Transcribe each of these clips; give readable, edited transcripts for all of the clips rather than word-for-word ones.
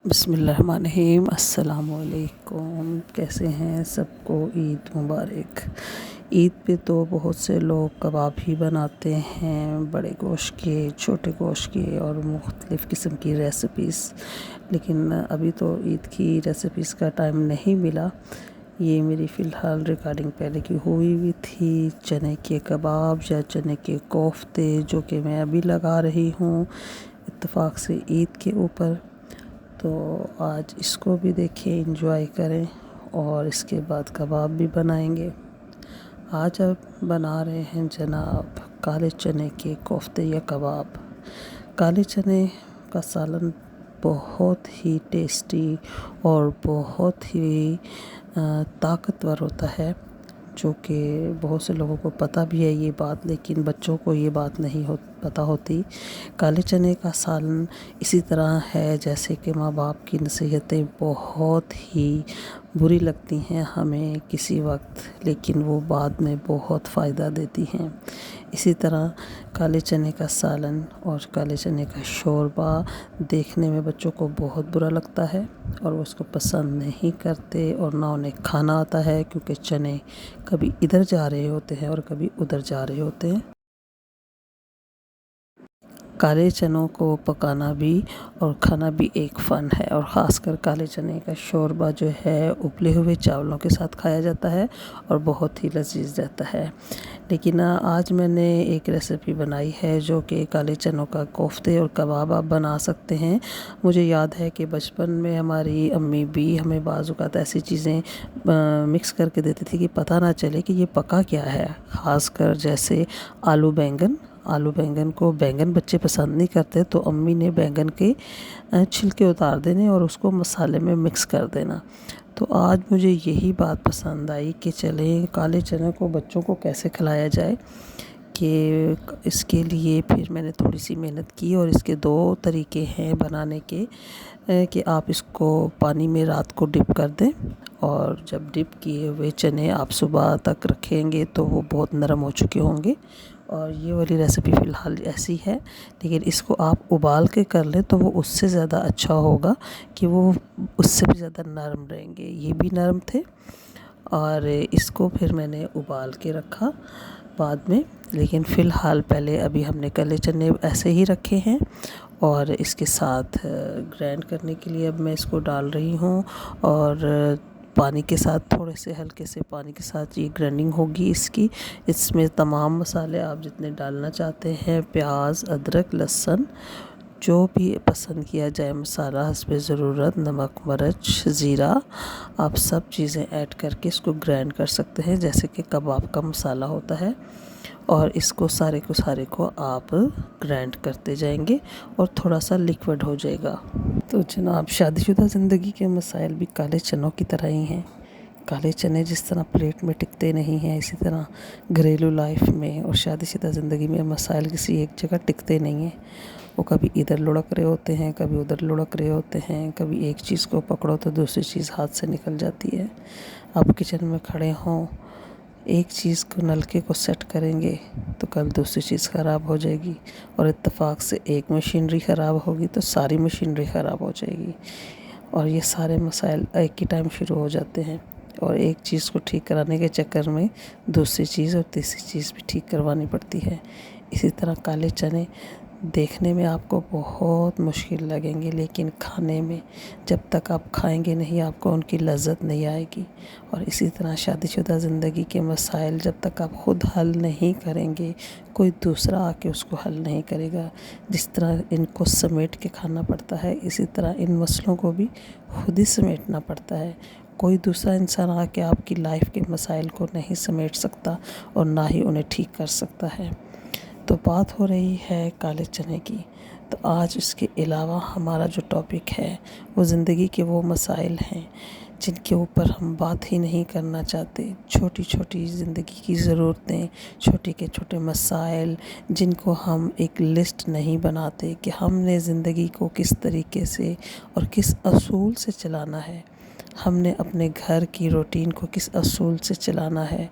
بسم اللہ الرحمن الرحیم۔ السلام علیکم، کیسے ہیں؟ سب کو عید مبارک۔ عید پہ تو بہت سے لوگ کباب ہی بناتے ہیں، بڑے گوشت کے، چھوٹے گوشت کے اور مختلف قسم کی ریسیپیز، لیکن ابھی تو عید کی ریسیپیز کا ٹائم نہیں ملا۔ یہ میری فی الحال ریکارڈنگ پہلے کی ہوئی تھی، چنے کے کباب یا چنے کے کوفتے، جو کہ میں ابھی لگا رہی ہوں اتفاق سے عید کے اوپر۔ تو آج اس کو بھی دیکھیں، انجوائے کریں، اور اس کے بعد کباب بھی بنائیں گے۔ آج اب بنا رہے ہیں جناب کالے چنے کے کوفتے یا کباب۔ کالے چنے کا سالن بہت ہی ٹیسٹی اور بہت ہی طاقتور ہوتا ہے، جو کہ بہت سے لوگوں کو پتہ بھی ہے یہ بات، لیکن بچوں کو یہ بات نہیں پتہ ہوتی۔ کالے چنے کا سالن اسی طرح ہے جیسے کہ ماں باپ کی نصیحتیں بہت ہی بری لگتی ہیں ہمیں کسی وقت، لیکن وہ بعد میں بہت فائدہ دیتی ہیں۔ اسی طرح کالے چنے کا سالن اور کالے چنے کا شوربہ دیکھنے میں بچوں کو بہت برا لگتا ہے، اور وہ اس کو پسند نہیں کرتے، اور نہ انہیں کھانا آتا ہے، کیونکہ چنے کبھی ادھر جا رہے ہوتے ہیں اور کبھی ادھر جا رہے ہوتے ہیں۔ کالے چنوں کو پکانا بھی اور کھانا بھی ایک فن ہے، اور خاص کر کالے چنے کا شوربہ جو ہے ابلے ہوئے چاولوں کے ساتھ کھایا جاتا ہے اور بہت ہی لذیذ رہتا ہے۔ لیکن آج میں نے ایک ریسیپی بنائی ہے جو کہ کالے چنوں کا کوفتے اور کباب آپ بنا سکتے ہیں۔ مجھے یاد ہے کہ بچپن میں ہماری امی بھی ہمیں بعض اوقات ایسی چیزیں مکس کر کے دیتی تھی کہ پتہ نہ چلے کہ یہ پکا کیا ہے، خاص کر جیسے آلو بینگن کو بینگن بچے پسند نہیں کرتے، تو امی نے بینگن کے چھلکے اتار دینے اور اس کو مسالے میں مکس کر دینا۔ تو آج مجھے یہی بات پسند آئی کہ چلیں کالے چنے کو بچوں کو کیسے کھلایا جائے، کہ اس کے لیے پھر میں نے تھوڑی سی محنت کی، اور اس کے 2 طریقے ہیں بنانے کے، کہ آپ اس کو پانی میں رات کو ڈپ کر دیں، اور جب ڈپ کیے ہوئے چنے آپ صبح تک رکھیں گے تو وہ بہت نرم ہو چکے ہوں گے۔ اور یہ والی ریسیپی فی الحال ایسی ہے، لیکن اس کو آپ ابال کے کر لیں تو وہ اس سے زیادہ اچھا ہوگا، کہ وہ اس سے بھی زیادہ نرم رہیں گے۔ یہ بھی نرم تھے، اور اس کو پھر میں نے ابال کے رکھا بعد میں، لیکن فی الحال پہلے ابھی ہم نے کالے چنے ایسے ہی رکھے ہیں، اور اس کے ساتھ گرائنڈ کرنے کے لیے اب میں اس کو ڈال رہی ہوں، اور پانی کے ساتھ، تھوڑے سے ہلکے سے پانی کے ساتھ یہ گرائنڈنگ ہوگی اس کی۔ اس میں تمام مسالے آپ جتنے ڈالنا چاہتے ہیں، پیاز، ادرک، لہسن، جو بھی پسند کیا جائے مسالہ حسب ضرورت، نمک، مرچ، زیرہ، آپ سب چیزیں ایڈ کر کے اس کو گرائنڈ کر سکتے ہیں جیسے کہ کباب کا مسالہ ہوتا ہے، اور اس کو سارے کو آپ گرائنڈ کرتے جائیں گے اور تھوڑا سا لیکوڈ ہو جائے گا۔ تو جناب شادی شدہ زندگی کے مسائل بھی کالے چنوں کی طرح ہی ہیں۔ کالے چنے جس طرح پلیٹ میں ٹکتے نہیں ہیں، اسی طرح گھریلو لائف میں اور شادی شدہ زندگی میں مسائل کسی ایک جگہ ٹکتے نہیں ہیں۔ وہ کبھی ادھر لڑک رہے ہوتے ہیں، کبھی ادھر لڑک رہے ہوتے ہیں، کبھی ایک چیز کو پکڑو تو دوسری چیز ہاتھ سے نکل جاتی ہے۔ آپ کچن میں کھڑے ہوں، ایک چیز کو نلکے کو سیٹ کریں گے تو کل دوسری چیز خراب ہو جائے گی، اور اتفاق سے ایک مشینری خراب ہوگی تو ساری مشینری خراب ہو جائے گی، اور یہ سارے مسائل ایک ہی ٹائم شروع ہو جاتے ہیں، اور ایک چیز کو ٹھیک کرانے کے چکر میں دوسری چیز اور تیسری چیز بھی ٹھیک کروانی پڑتی ہے۔ اسی طرح کالے چنے دیکھنے میں آپ کو بہت مشکل لگیں گے، لیکن کھانے میں جب تک آپ کھائیں گے نہیں، آپ کو ان کی لذت نہیں آئے گی۔ اور اسی طرح شادی شدہ زندگی کے مسائل جب تک آپ خود حل نہیں کریں گے، کوئی دوسرا آ کے اس کو حل نہیں کرے گا۔ جس طرح ان کو سمیٹ کے کھانا پڑتا ہے، اسی طرح ان مسئلوں کو بھی خود ہی سمیٹنا پڑتا ہے۔ کوئی دوسرا انسان آ کے آپ کی لائف کے مسائل کو نہیں سمیٹ سکتا، اور نہ ہی انہیں ٹھیک کر سکتا ہے۔ تو بات ہو رہی ہے کالے چنے کی، تو آج اس کے علاوہ ہمارا جو ٹاپک ہے وہ زندگی کے وہ مسائل ہیں جن کے اوپر ہم بات ہی نہیں کرنا چاہتے۔ چھوٹی چھوٹی زندگی کی ضرورتیں، چھوٹے کے چھوٹے مسائل، جن کو ہم ایک لسٹ نہیں بناتے کہ ہم نے زندگی کو کس طریقے سے اور کس اصول سے چلانا ہے۔ ہم نے اپنے گھر کی روٹین کو کس اصول سے چلانا ہے۔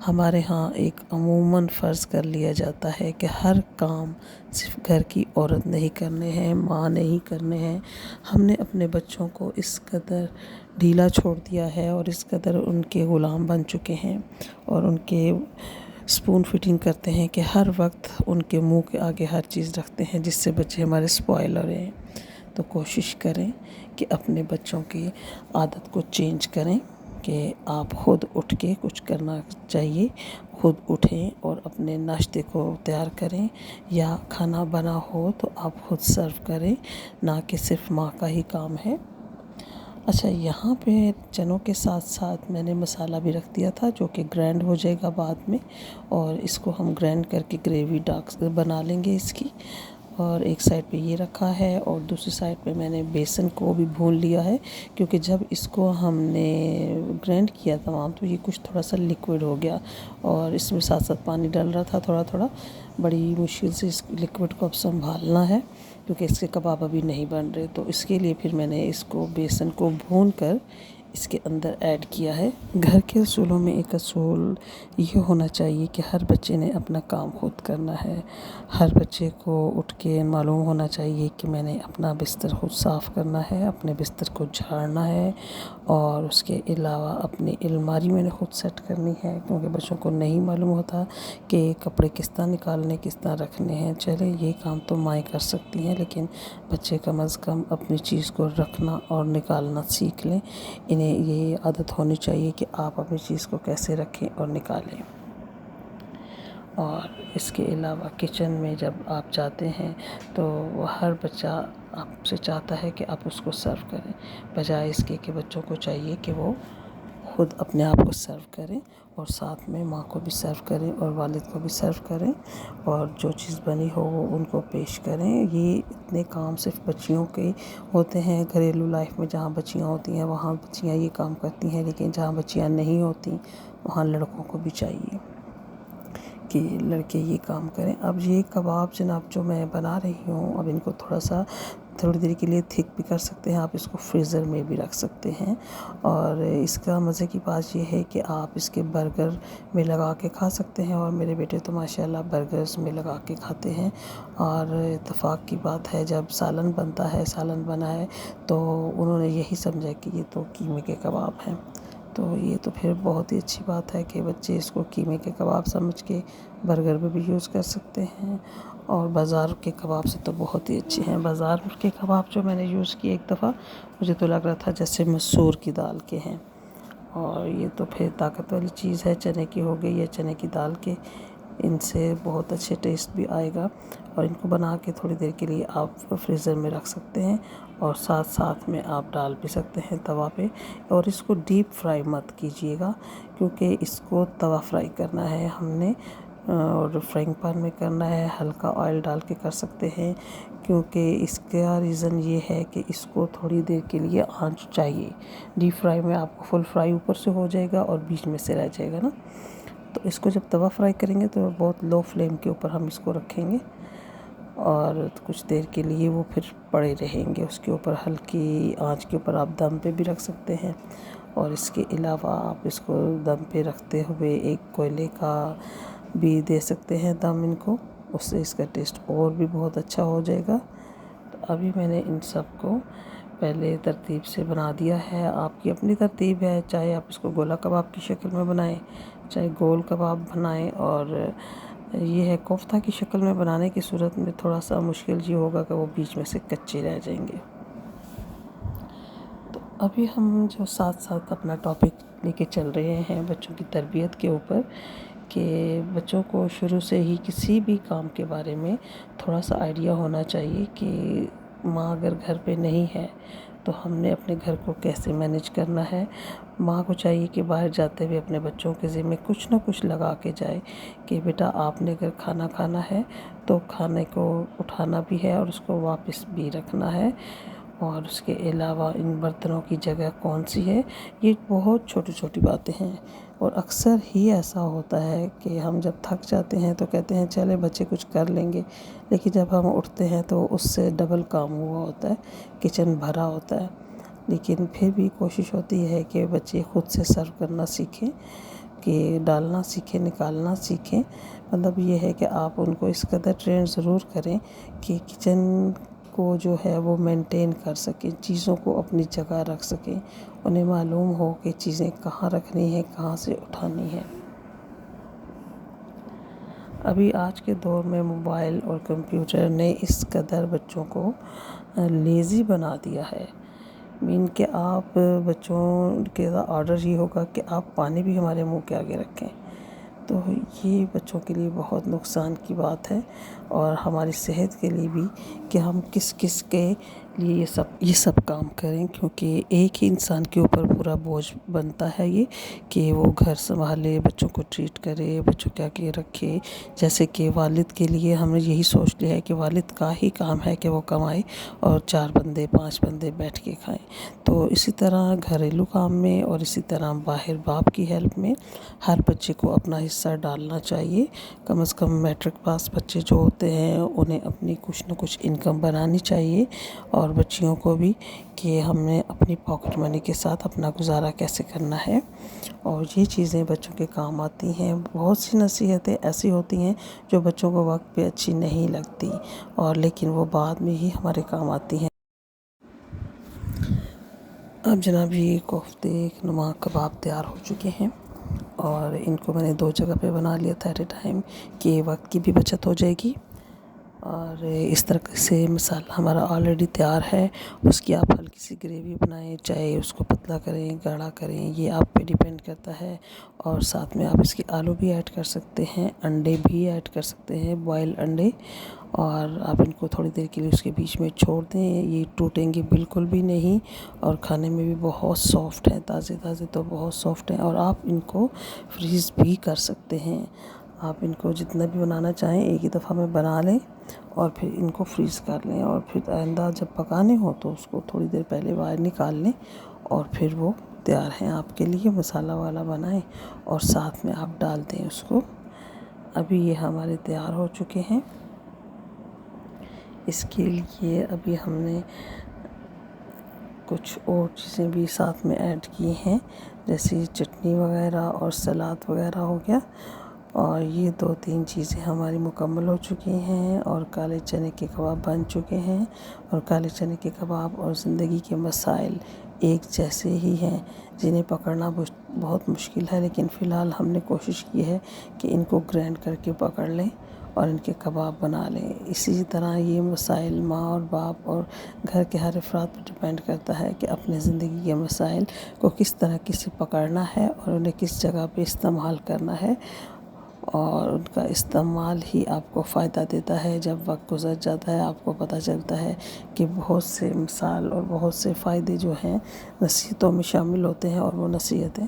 ہمارے ہاں ایک عموماً فرض کر لیا جاتا ہے کہ ہر کام صرف گھر کی عورت نہیں کرنے ہیں، ماں نے ہی کرنے ہیں۔ ہم نے اپنے بچوں کو اس قدر ڈھیلا چھوڑ دیا ہے اور اس قدر ان کے غلام بن چکے ہیں اور ان کے اسپون فٹنگ کرتے ہیں کہ ہر وقت ان کے منہ کے آگے ہر چیز رکھتے ہیں، جس سے بچے ہمارے اسپوائل ہو رہے ہیں۔ تو کوشش کریں کہ اپنے بچوں کی عادت کو چینج کریں کہ آپ خود اٹھ کے کچھ کرنا چاہیے، خود اٹھیں اور اپنے ناشتے کو تیار کریں، یا کھانا بنا ہو تو آپ خود سرو کریں، نہ کہ صرف ماں کا ہی کام ہے۔ اچھا، یہاں پہ چنوں کے ساتھ ساتھ میں نے مسالہ بھی رکھ دیا تھا جو کہ گرینڈ ہو جائے گا بعد میں، اور اس کو ہم گرینڈ کر کے گریوی ڈارک بنا لیں گے اس کی۔ اور ایک سائڈ پہ یہ رکھا ہے اور دوسری سائڈ پہ میں نے بیسن کو بھی بھون لیا ہے، کیونکہ جب اس کو ہم نے گرینڈ کیا تمام تو یہ کچھ تھوڑا سا لیکوڈ ہو گیا اور اس میں ساتھ ساتھ پانی ڈل رہا تھا تھوڑا تھوڑا۔ بڑی مشکل سے اس لیکوڈ کو اب سنبھالنا ہے کیونکہ اس کے کباب ابھی نہیں بن رہے، تو اس کے لیے پھر میں نے اس کو بیسن کو بھون کر اس کے اندر ایڈ کیا ہے۔ گھر کے اصولوں میں ایک اصول یہ ہونا چاہیے کہ ہر بچے نے اپنا کام خود کرنا ہے۔ ہر بچے کو اٹھ کے معلوم ہونا چاہیے کہ میں نے اپنا بستر خود صاف کرنا ہے، اپنے بستر کو جھاڑنا ہے، اور اس کے علاوہ اپنی الماری میں نے خود سیٹ کرنی ہے، کیونکہ بچوں کو نہیں معلوم ہوتا کہ کپڑے کس طرح نکالنے کس طرح رکھنے ہیں۔ چلے یہ کام تو مائیں کر سکتی ہیں، لیکن بچے کم از کم اپنی چیز کو رکھنا اور نکالنا سیکھ لیں۔ انہیں یہ عادت ہونی چاہیے کہ آپ اپنی چیز کو کیسے رکھیں اور نکالیں۔ اور اس کے علاوہ کچن میں جب آپ جاتے ہیں تو ہر بچہ آپ سے چاہتا ہے کہ آپ اس کو سرو کریں، بجائے اس کے کہ بچوں کو چاہیے کہ وہ خود اپنے آپ کو سرو کریں اور ساتھ میں ماں کو بھی سرو کریں اور والد کو بھی سرو کریں، اور جو چیز بنی ہو وہ ان کو پیش کریں۔ یہ اتنے کام صرف بچیوں کے ہوتے ہیں گھریلو لائف میں، جہاں بچیاں ہوتی ہیں وہاں بچیاں یہ کام کرتی ہیں، لیکن جہاں بچیاں نہیں ہوتی وہاں لڑکوں کو بھی چاہیے کہ لڑکے یہ کام کریں۔ اب یہ کباب جناب جو میں بنا رہی ہوں، اب ان کو تھوڑی دیر کے لیے تھک بھی کر سکتے ہیں آپ، اس کو فریزر میں بھی رکھ سکتے ہیں، اور اس کا مزے کی بات یہ ہے کہ آپ اس کے برگر میں لگا کے کھا سکتے ہیں، اور میرے بیٹے تو ماشاءاللہ برگرز میں لگا کے کھاتے ہیں۔ اور اتفاق کی بات ہے، جب سالن بنا ہے تو انہوں نے یہی سمجھا کہ یہ تو قیمے کے کباب ہیں، تو یہ تو پھر بہت ہی اچھی بات ہے کہ بچے اس کو قیمے کے کباب سمجھ کے برگر میں بھی یوز کر سکتے ہیں۔ اور بازار کے کباب سے تو بہت ہی اچھے ہیں۔ بازار کے کباب جو میں نے یوز کیے ایک دفعہ، مجھے تو لگ رہا تھا جیسے مسور کی دال کے ہیں، اور یہ تو پھر طاقت والی چیز ہے، چنے کی ہو گئی یا چنے کی دال کے، ان سے بہت اچھے ٹیسٹ بھی آئے گا۔ اور ان کو بنا کے تھوڑی دیر کے لیے آپ فریزر میں رکھ سکتے ہیں، اور ساتھ میں آپ ڈال بھی سکتے ہیں توا پہ، اور اس کو ڈیپ فرائی مت کیجیے گا، کیونکہ اس کو توا فرائی کرنا ہے ہم نے، اور فرائنگ پین میں کرنا ہے، ہلکا آئل ڈال کے کر سکتے ہیں، کیونکہ اس کا ریزن یہ ہے کہ اس کو تھوڑی دیر کے لیے آنچ چاہیے۔ ڈیپ فرائی میں آپ کو فل فرائی اوپر سے ہو جائے گا اور بیچ میں سے رہ جائے گا نا، تو اس کو جب توا فرائی کریں گے تو بہت لو فلیم کے اوپر ہم اس کو رکھیں گے، اور کچھ دیر کے لیے وہ پھر پڑے رہیں گے اس کے اوپر، ہلکی آنچ کے اوپر آپ دم پہ بھی رکھ سکتے ہیں۔ اور اس کے علاوہ آپ اس کو دم پہ رکھتے ہوئے ایک کوئلے کا بھی دے سکتے ہیں دم ان کو، اس سے اس کا ٹیسٹ اور بھی بہت اچھا ہو جائے گا۔ تو ابھی میں نے ان سب کو پہلے ترتیب سے بنا دیا ہے، آپ کی اپنی ترتیب ہے، چاہے آپ اس کو گولا کباب کی شکل میں بنائیں، چاہے گول کباب بنائیں، اور یہ ہے کوفتہ کی شکل میں بنانے کی صورت میں تھوڑا سا مشکل یہ ہوگا کہ وہ بیچ میں سے کچے رہ جائیں گے۔ تو ابھی ہم جو ساتھ ساتھ اپنا ٹاپک لے کے چل رہے ہیں بچوں کی تربیت کے اوپر، کہ بچوں کو شروع سے ہی کسی بھی کام کے بارے میں تھوڑا سا آئیڈیا ہونا چاہیے کہ ماں اگر گھر پہ نہیں ہے تو ہم نے اپنے گھر کو کیسے مینیج کرنا ہے۔ ماں کو چاہیے کہ باہر جاتے ہوئے اپنے بچوں کے ذمہ کچھ نہ کچھ لگا کے جائے کہ بیٹا آپ نے اگر کھانا کھانا ہے تو کھانے کو اٹھانا بھی ہے اور اس کو واپس بھی رکھنا ہے، اور اس کے علاوہ ان برتنوں کی جگہ کون سی ہے۔ یہ بہت چھوٹی چھوٹی باتیں ہیں، اور اکثر ہی ایسا ہوتا ہے کہ ہم جب تھک جاتے ہیں تو کہتے ہیں چلے بچے کچھ کر لیں گے، لیکن جب ہم اٹھتے ہیں تو اس سے ڈبل کام ہوا ہوتا ہے، کچن بھرا ہوتا ہے۔ لیکن پھر بھی کوشش ہوتی ہے کہ بچے خود سے سرو کرنا سیکھیں، کہ ڈالنا سیکھیں، نکالنا سیکھیں۔ مطلب یہ ہے کہ آپ ان کو اس قدر ٹرین ضرور کریں کہ کچن کو جو ہے وہ مینٹین کر سکیں، چیزوں کو اپنی جگہ رکھ سکیں، انہیں معلوم ہو کہ چیزیں کہاں رکھنی ہیں، کہاں سے اٹھانی ہیں۔ ابھی آج کے دور میں موبائل اور کمپیوٹر نے اس قدر بچوں کو لیزی بنا دیا ہے، مین کہ آپ بچوں کے آرڈر یہ ہوگا کہ آپ پانی بھی ہمارے منہ کے آگے رکھیں، تو یہ بچوں کے لیے بہت نقصان کی بات ہے، اور ہماری صحت کے لیے بھی کہ ہم کس کس کے لیے یہ سب کام کریں، کیونکہ ایک ہی انسان کے اوپر پورا بوجھ بنتا ہے یہ کہ وہ گھر سنبھالے، بچوں کو ٹریٹ کرے، بچوں کے آگے رکھے۔ جیسے کہ والد کے لیے ہم نے یہی سوچ لیا ہے کہ والد کا ہی کام ہے کہ وہ کمائے اور 4 بندے 5 بندے بیٹھ کے کھائیں، تو اسی طرح گھریلو کام میں اور اسی طرح باہر باپ کی ہیلپ میں ہر بچے کو اپنا حصہ ڈالنا چاہیے۔ کم از کم میٹرک پاس بچے جو ہوتے ہیں انہیں اپنی کچھ نہ کچھ انکم بنانی چاہیے، اور بچیوں کو بھی کہ ہم نے اپنی پاکٹ منی کے ساتھ اپنا گزارا کیسے کرنا ہے، اور یہ چیزیں بچوں کے کام آتی ہیں۔ بہت سی نصیحتیں ایسی ہوتی ہیں جو بچوں کو وقت پہ اچھی نہیں لگتی، اور لیکن وہ بعد میں ہی ہمارے کام آتی ہیں۔ اب جناب یہ کوفتے نما کباب تیار ہو چکے ہیں، اور ان کو میں نے 2 جگہ پہ بنا لیا تھا ایٹ اے ٹائم، کہ وقت کی بھی بچت ہو جائے گی، اور اس طرح سے مسالہ ہمارا آلریڈی تیار ہے۔ اس کی آپ ہلکی سی گریوی بنائیں، چاہے اس کو پتلا کریں، گاڑھا کریں، یہ آپ پہ ڈیپینڈ کرتا ہے، اور ساتھ میں آپ اس کی آلو بھی ایڈ کر سکتے ہیں، انڈے بھی ایڈ کر سکتے ہیں، بوائل انڈے، اور آپ ان کو تھوڑی دیر کے لیے اس کے بیچ میں چھوڑ دیں، یہ ٹوٹیں گے بالکل بھی نہیں، اور کھانے میں بھی بہت سافٹ ہیں، تازے تازے تو بہت سافٹ ہیں، اور آپ ان کو فریز بھی کر سکتے ہیں۔ آپ ان کو جتنا بھی بنانا چاہیں ایک ہی دفعہ میں بنا لیں، اور پھر ان کو فریز کر لیں، اور پھر آئندہ جب پکانے ہو تو اس کو تھوڑی دیر پہلے باہر نکال لیں، اور پھر وہ تیار ہیں آپ کے لیے۔ مسالہ والا بنائیں اور ساتھ میں آپ ڈال دیں اس کو۔ ابھی یہ ہمارے تیار ہو چکے ہیں۔ اس کے لیے ابھی ہم نے کچھ اور چیزیں بھی ساتھ میں ایڈ کی ہیں، جیسے چٹنی وغیرہ اور سلاد وغیرہ ہو گیا، اور یہ 2-3 چیزیں ہماری مکمل ہو چکی ہیں، اور کالے چنے کے کباب بن چکے ہیں، اور کالے چنے کے کباب اور زندگی کے مسائل ایک جیسے ہی ہیں، جنہیں پکڑنا بہت مشکل ہے، لیکن فی الحال ہم نے کوشش کی ہے کہ ان کو گرینڈ کر کے پکڑ لیں اور ان کے کباب بنا لیں۔ اسی طرح یہ مسائل ماں اور باپ اور گھر کے ہر افراد پر ڈیپینڈ کرتا ہے کہ اپنے زندگی کے مسائل کو کس طرح سے پکڑنا ہے، اور انہیں کس جگہ پہ استعمال کرنا ہے، اور ان کا استعمال ہی آپ کو فائدہ دیتا ہے۔ جب وقت گزر جاتا ہے آپ کو پتہ چلتا ہے کہ بہت سے مثال اور بہت سے فائدے جو ہیں نصیحتوں میں شامل ہوتے ہیں، اور وہ نصیحتیں